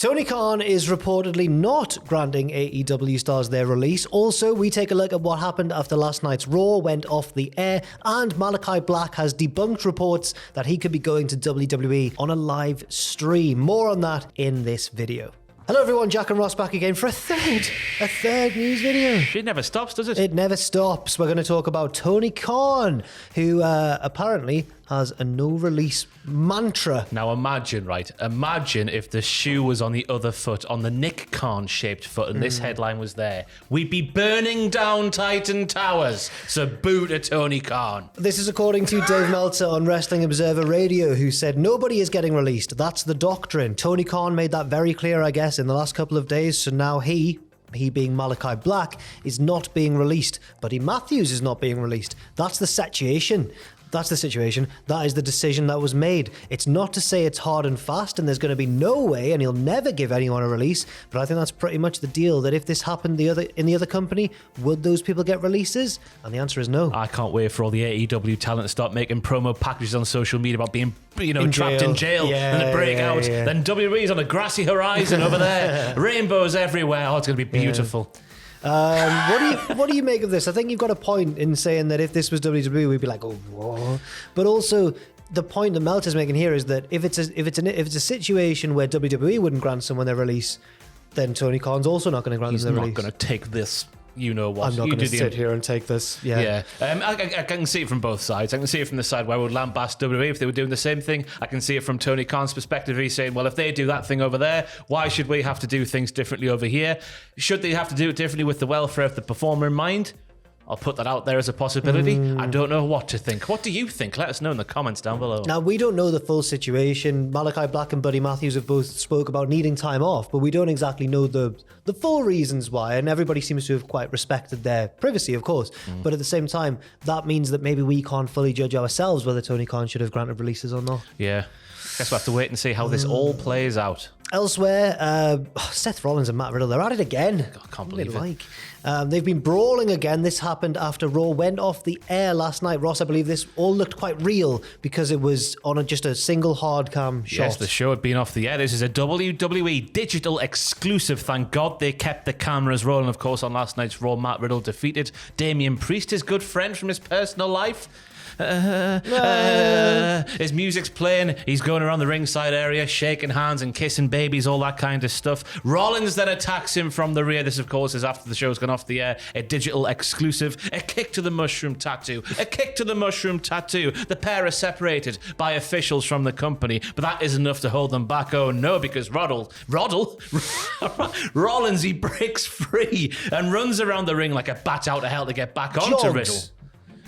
Tony Khan is reportedly not granting AEW stars their release. Also, we take a look at what happened after last night's Raw went off the air, and Malakai Black has debunked reports that he could be going to WWE on a live stream. More on that in this video. Hello everyone, Jack and Ross back again for a third news video. It never stops, does it? It never stops. We're going to talk about Tony Khan, who apparently has a no-release mantra. Now imagine if the shoe was on the other foot, on the Nick Khan-shaped foot, and this headline was there. We'd be burning down Titan Towers, so boo to Tony Khan. This is according to Dave Meltzer on Wrestling Observer Radio, who said nobody is getting released. That's the doctrine. Tony Khan made that very clear, I guess, in the last couple of days, so now he being Malakai Black, is not being released. Buddy Matthews is not being released. That's the situation. That's the situation. That is the decision that was made. It's not to say it's hard and fast and there's going to be no way and he'll never give anyone a release, but I think that's pretty much the deal, that if this happened in the other company, would those people get releases? And the answer is no. I can't wait for all the AEW talent to start making promo packages on social media about being trapped in jail and the breakout. Then WWE's on a grassy horizon over there. Rainbows everywhere. Oh, it's going to be beautiful. What do you make of this? I think you've got a point in saying that if this was WWE, we'd be like, oh, whoa. But also, the point that Melter's making here is that if it's a situation where WWE wouldn't grant someone their release, then Tony Khan's also not going to grant them their release. He's not going to take this. You know what? I'm not going to sit here and take this. Yeah. I can see it from both sides. I can see it from the side where I would lambast WWE if they were doing the same thing. I can see it from Tony Khan's perspective. He's saying, well, if they do that thing over there, why should we have to do things differently over here? Should they have to do it differently with the welfare of the performer in mind? I'll put that out there as a possibility. I don't know what to think. What do you think? Let us know in the comments down below. Now, we don't know the full situation. Malakai Black and Buddy Matthews have both spoke about needing time off, but we don't exactly know the full reasons why, and everybody seems to have quite respected their privacy, of course. But at the same time, that means that maybe we can't fully judge ourselves whether Tony Khan should have granted releases or not. Yeah. Guess we'll have to wait and see how this all plays out. Elsewhere, Seth Rollins and Matt Riddle, they're at it again. I can't believe it. They've been brawling again. This happened after Raw went off the air last night. Ross, I believe this all looked quite real because it was on just a single hard cam shot. Yes, the show had been off the air. This is a WWE digital exclusive. Thank God they kept the cameras rolling. Of course, on last night's Raw, Matt Riddle defeated Damian Priest, his good friend from his personal life. His music's playing, he's going around the ringside area shaking hands and kissing babies, all that kind of stuff. Rollins then attacks him from the rear. This of course is after the show's gone off the air. A digital exclusive, a kick to the mushroom tattoo, the pair are separated by officials from the company, but that isn't enough to hold them back. Oh no, because Rollins, he breaks free and runs around the ring like a bat out of hell to get back onto Riddle.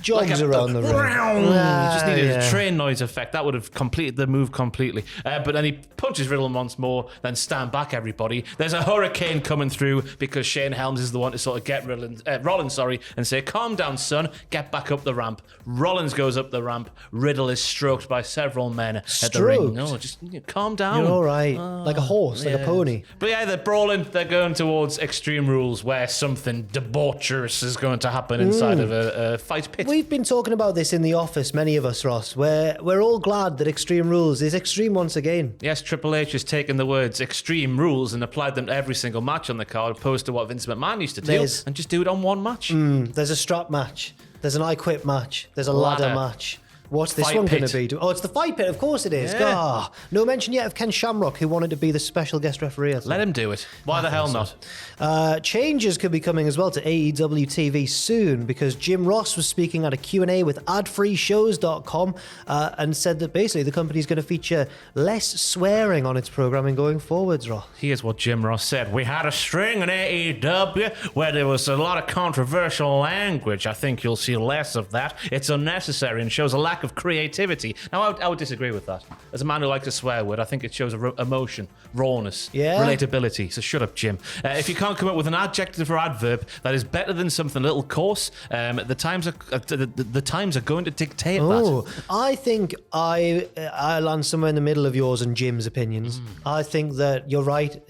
Jogs around the ring. You just needed a train noise effect. That would have completed the move completely. But then he punches Riddle once more, then stand back, everybody. There's a hurricane coming through because Shane Helms is the one to sort of get Rollins, and say, calm down, son, get back up the ramp. Rollins goes up the ramp. Riddle is stroked by several men at the ring. No, just calm down. You're all right. Like a horse, like a pony. But yeah, they're brawling. They're going towards Extreme Rules where something debaucherous is going to happen inside of a fight pit. We've been talking about this in the office, many of us, Ross, where we're all glad that Extreme Rules is extreme once again. Yes, Triple H has taken the words Extreme Rules and applied them to every single match on the card, opposed to what Vince McMahon used to do, and just do it on one match. There's a strap match. There's an I Quit match. There's a ladder match. What's this one going to be? Oh, it's the fight pit. Of course it is. Yeah. No mention yet of Ken Shamrock, who wanted to be the special guest referee. Let him do it. Why the hell not? Changes could be coming as well to AEW TV soon, because Jim Ross was speaking at a Q&A with adfreeshows.com and said that basically the company's going to feature less swearing on its programming going forwards, Ross. Here's what Jim Ross said. We had a string in AEW where there was a lot of controversial language. I think you'll see less of that. It's unnecessary and shows a lack of creativity. Now, I would disagree with that. As a man who likes a swear word, I think it shows emotion, rawness, relatability. So shut up, Jim. If you can't come up with an adjective or adverb that is better than something a little coarse, the times are going to dictate that. I think I land somewhere in the middle of yours and Jim's opinions. I think that you're right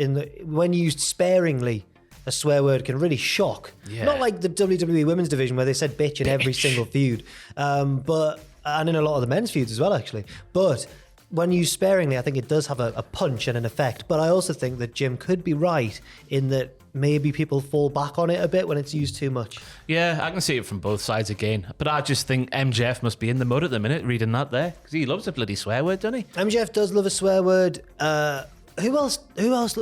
when used sparingly. A swear word can really shock. Not like the WWE Women's Division where they said bitch in every single feud, and in a lot of the men's feuds as well, actually. But when used sparingly, I think it does have a punch and an effect. But I also think that Jim could be right in that maybe people fall back on it a bit when it's used too much. Yeah, I can see it from both sides again. But I just think MJF must be in the mud at the minute reading that there. Because he loves a bloody swear word, doesn't he? MJF does love a swear word. Who else?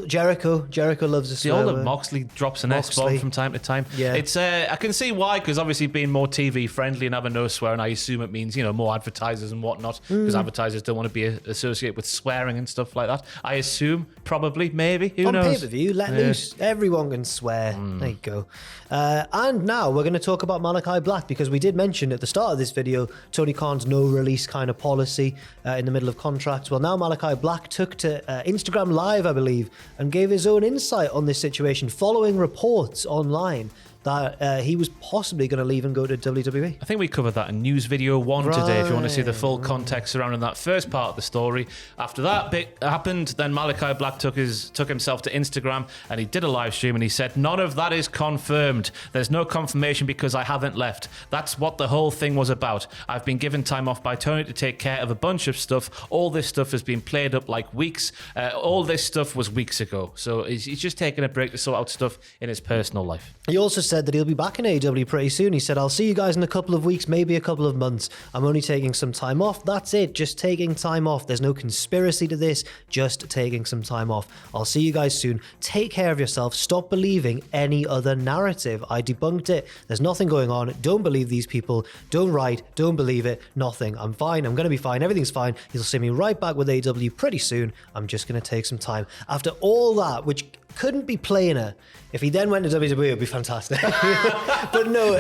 Jericho. Jerico loves a swear word. Moxley drops an S-bomb from time to time. Yeah. It's I can see why, because obviously being more TV friendly and having no swearing, I assume it means, more advertisers and whatnot, because advertisers don't want to be associated with swearing and stuff like that. I assume, probably, maybe, who knows? On pay-per-view, let loose. Everyone can swear. There you go. And now we're going to talk about Malakai Black, because we did mention at the start of this video Tony Khan's no release kind of policy in the middle of contracts. Well, now Malakai Black took to Instagram Live, I believe, and gave his own insight on this situation following reports online that he was possibly going to leave and go to WWE. I think we covered that in news video 1 today, if you want to see the full context surrounding that first part of the story. After that bit happened, then Malakai Black took himself to Instagram and he did a live stream and he said, "None of that is confirmed. There's no confirmation because I haven't left. That's what the whole thing was about. I've been given time off by Tony to take care of a bunch of stuff. All this stuff has been played up like weeks. All this stuff was weeks ago." So he's just taking a break to sort out stuff in his personal life. He also said that he'll be back in AEW pretty soon. He said, "I'll see you guys in a couple of weeks, maybe a couple of months. I'm only taking some time off. That's it, just taking time off. There's no conspiracy to this, just taking some time off. I'll see you guys soon. Take care of yourself. Stop believing any other narrative. I debunked it. There's nothing going on. Don't believe these people. Don't write. Don't believe it. Nothing. I'm fine. I'm going to be fine. Everything's fine. You'll see me right back with AEW pretty soon. I'm just going to take some time." After all that, which couldn't be plainer. If he then went to WWE, it would be fantastic. But no,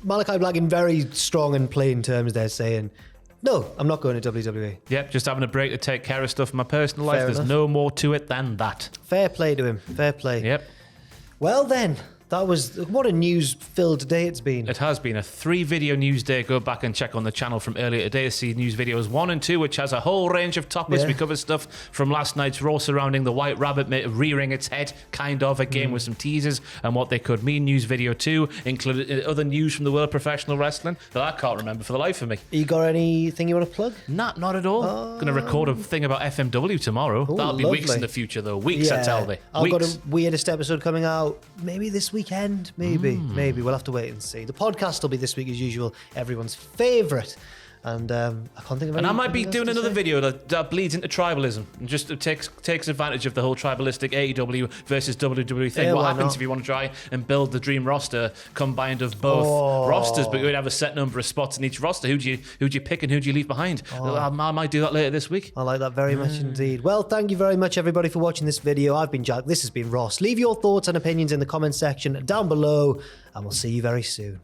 Malakai Black in very strong and plain terms there saying, "No, I'm not going to WWE." Yep, just having a break to take care of stuff in my personal life. Fair There's enough. no more to it than that. Fair play to him. Fair play. Yep. Well then, that was, what a news-filled day it's been. It has been a 3-video news day. Go back and check on the channel from earlier today to see news videos 1 and 2, which has a whole range of topics. Yeah. We cover stuff from last night's Raw surrounding the White Rabbit rearing its head, kind of, again with some teasers and what they could mean. News video 2 included other news from the world of professional wrestling that I can't remember for the life of me. You got anything you want to plug? Not at all. Going to record a thing about FMW tomorrow. Ooh, That'll be weeks lovely. in the future, though. Weeks, I tell thee. I've got Weeks. a weirdest episode coming out maybe this weekend. Maybe. We'll have to wait and see. The podcast will be this week as usual. Everyone's favourite. And I can't think of And I might be anything else doing to another say. video that bleeds into tribalism and just takes advantage of the whole tribalistic AEW versus WWE thing. Yeah, What why happens not? if you want to try and build the dream roster combined of both rosters, but you would have a set number of spots in each roster? Who do you pick and who do you leave behind? I might do that later this week. I like that very much indeed. Well, thank you very much, everybody, for watching this video. I've been Jack. This has been Ross. Leave your thoughts and opinions in the comment section down below, and we'll see you very soon.